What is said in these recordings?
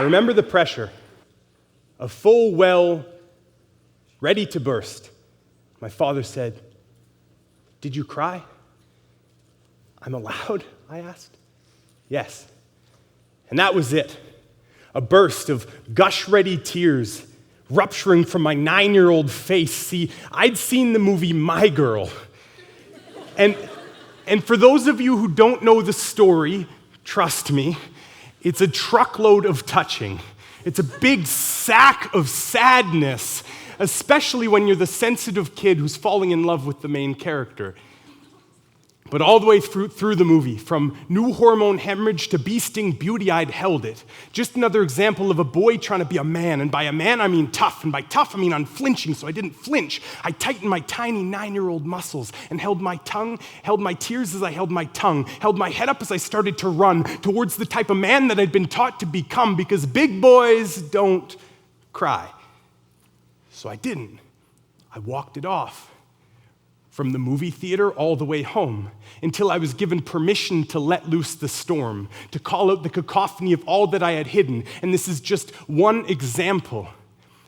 remember the pressure, a full well ready to burst. My father said, "Did you cry?" "I'm allowed?" I asked. "Yes." And that was it. A burst of gush-ready tears rupturing from my 9-year-old face. See, I'd seen the movie My Girl. And for those of you who don't know the story, trust me, it's a truckload of touching. It's a big sack of sadness, especially when you're the sensitive kid who's falling in love with the main character. But all the way through the movie, from new hormone hemorrhage to bee-sting beauty, I'd held it. Just another example of a boy trying to be a man. And by a man, I mean tough. And by tough, I mean unflinching, so I didn't flinch. I tightened my tiny 9-year-old muscles and held my tongue, held my tears as I held my tongue, held my head up as I started to run towards the type of man that I'd been taught to become, because big boys don't cry. So I didn't. I walked it off. From the movie theater all the way home, until I was given permission to let loose the storm, to call out the cacophony of all that I had hidden. And this is just one example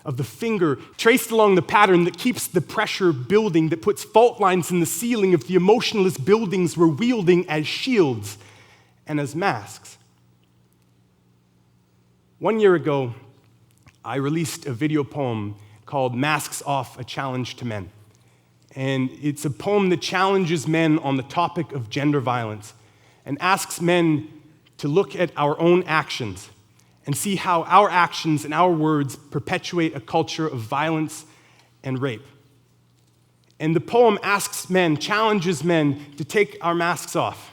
of the finger traced along the pattern that keeps the pressure building, that puts fault lines in the ceiling of the emotionless buildings we're wielding as shields and as masks. 1 year ago, I released a video poem called "Masks Off, a Challenge to Men." And it's a poem that challenges men on the topic of gender violence and asks men to look at our own actions and see how our actions and our words perpetuate a culture of violence and rape. And the poem asks men, challenges men to take our masks off,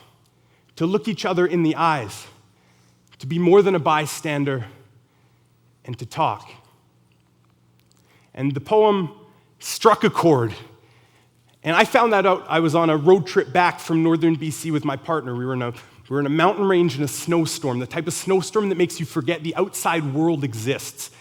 to look each other in the eyes, to be more than a bystander, and to talk. And the poem struck a chord. And I found that out. I was on a road trip back from northern BC with my partner. We were in a mountain range in a snowstorm, the type of snowstorm that makes you forget the outside world exists.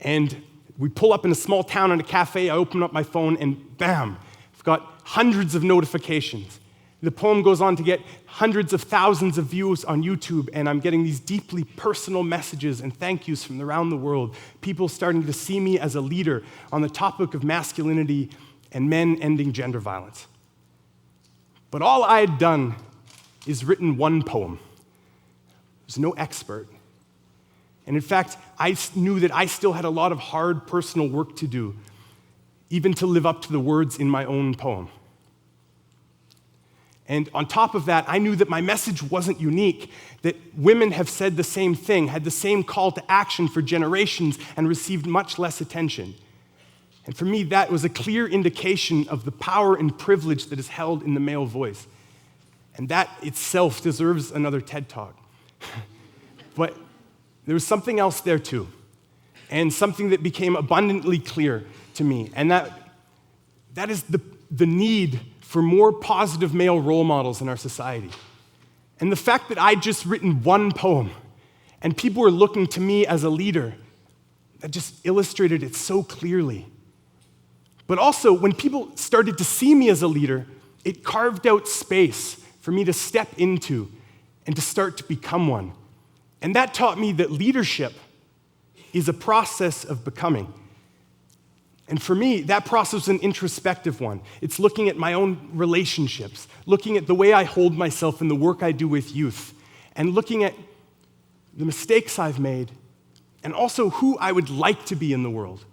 And we pull up in a small town in a cafe. I open up my phone, and bam, I've got hundreds of notifications. The poem goes on to get hundreds of thousands of views on YouTube, and I'm getting these deeply personal messages and thank yous from around the world. People starting to see me as a leader on the topic of masculinity and men ending gender violence. But all I had done is written one poem. I was no expert. And in fact, I knew that I still had a lot of hard personal work to do, even to live up to the words in my own poem. And on top of that, I knew that my message wasn't unique, that women have said the same thing, had the same call to action for generations, and received much less attention. And for me, that was a clear indication of the power and privilege that is held in the male voice. And that itself deserves another TED Talk. But there was something else there too, and something that became abundantly clear to me, and that is the need for more positive male role models in our society. And the fact that I'd just written one poem, and people were looking to me as a leader, that just illustrated it so clearly. But also, when people started to see me as a leader, it carved out space for me to step into and to start to become one. And that taught me that leadership is a process of becoming. And for me, that process is an introspective one. It's looking at my own relationships, looking at the way I hold myself in the work I do with youth, and looking at the mistakes I've made, and also who I would like to be in the world.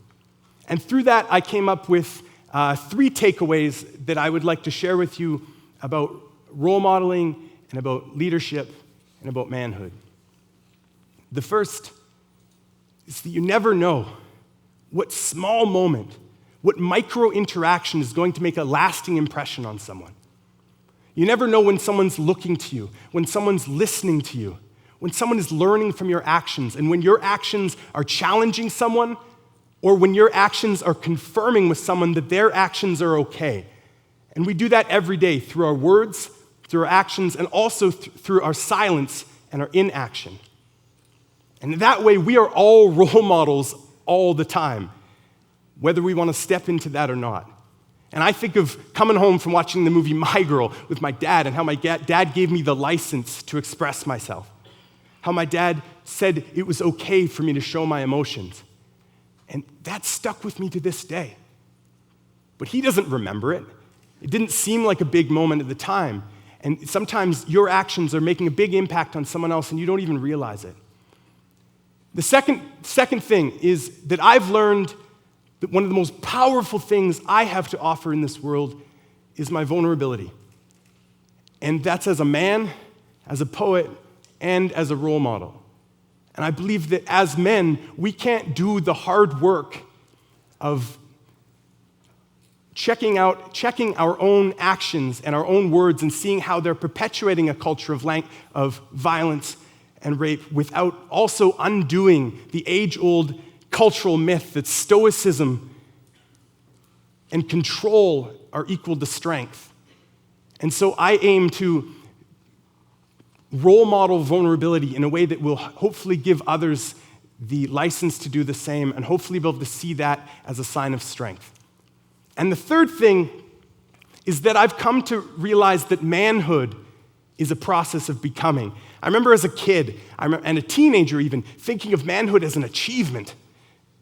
And through that, I came up with 3 takeaways that I would like to share with you about role modeling and about leadership and about manhood. The first is that you never know what small moment, what micro interaction is going to make a lasting impression on someone. You never know when someone's looking to you, when someone's listening to you, when someone is learning from your actions, and when your actions are challenging someone, or when your actions are confirming with someone that their actions are okay. And we do that every day through our words, through our actions, and also through our silence and our inaction. And that way, we are all role models all the time, whether we want to step into that or not. And I think of coming home from watching the movie My Girl with my dad, and how my dad gave me the license to express myself. How my dad said it was okay for me to show my emotions. And that stuck with me to this day. But he doesn't remember it. It didn't seem like a big moment at the time. And sometimes your actions are making a big impact on someone else and you don't even realize it. The second thing is that I've learned that one of the most powerful things I have to offer in this world is my vulnerability. And that's as a man, as a poet, and as a role model. And I believe that as men, we can't do the hard work of checking our own actions and our own words and seeing how they're perpetuating a culture of violence and rape without also undoing the age-old cultural myth that stoicism and control are equal to strength. And so I aim to role model vulnerability in a way that will hopefully give others the license to do the same and hopefully be able to see that as a sign of strength. And the third thing is that I've come to realize that manhood is a process of becoming. I remember as a kid, and a teenager even, thinking of manhood as an achievement,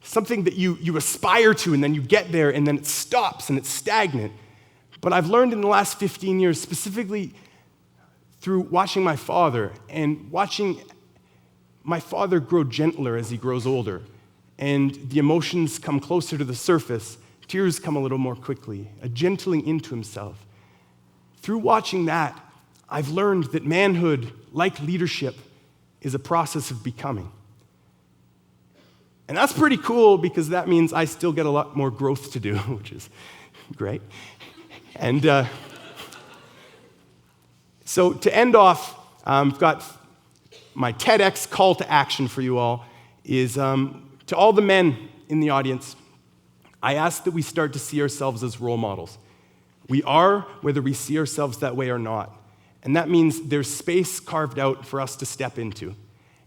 something that you aspire to and then you get there and then it stops and it's stagnant. But I've learned in the last 15 years, specifically through watching my father and watching my father grow gentler as he grows older, and the emotions come closer to the surface, tears come a little more quickly, a gentling into himself. Through watching that, I've learned that manhood, like leadership, is a process of becoming. And that's pretty cool because that means I still get a lot more growth to do, which is great. And so to end off, I've got my TEDx call to action for you all is to all the men in the audience, I ask that we start to see ourselves as role models. We are, whether we see ourselves that way or not. And that means there's space carved out for us to step into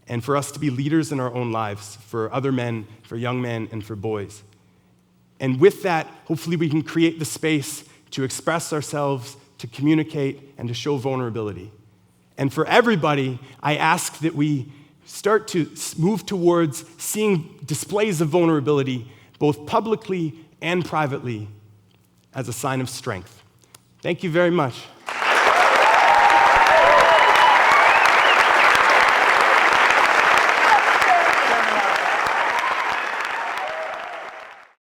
and for us to be leaders in our own lives, for other men, for young men, and for boys. And with that, hopefully we can create the space to express ourselves, to communicate, and to show vulnerability. And for everybody, I ask that we start to move towards seeing displays of vulnerability both publicly and privately as a sign of strength. Thank you very much.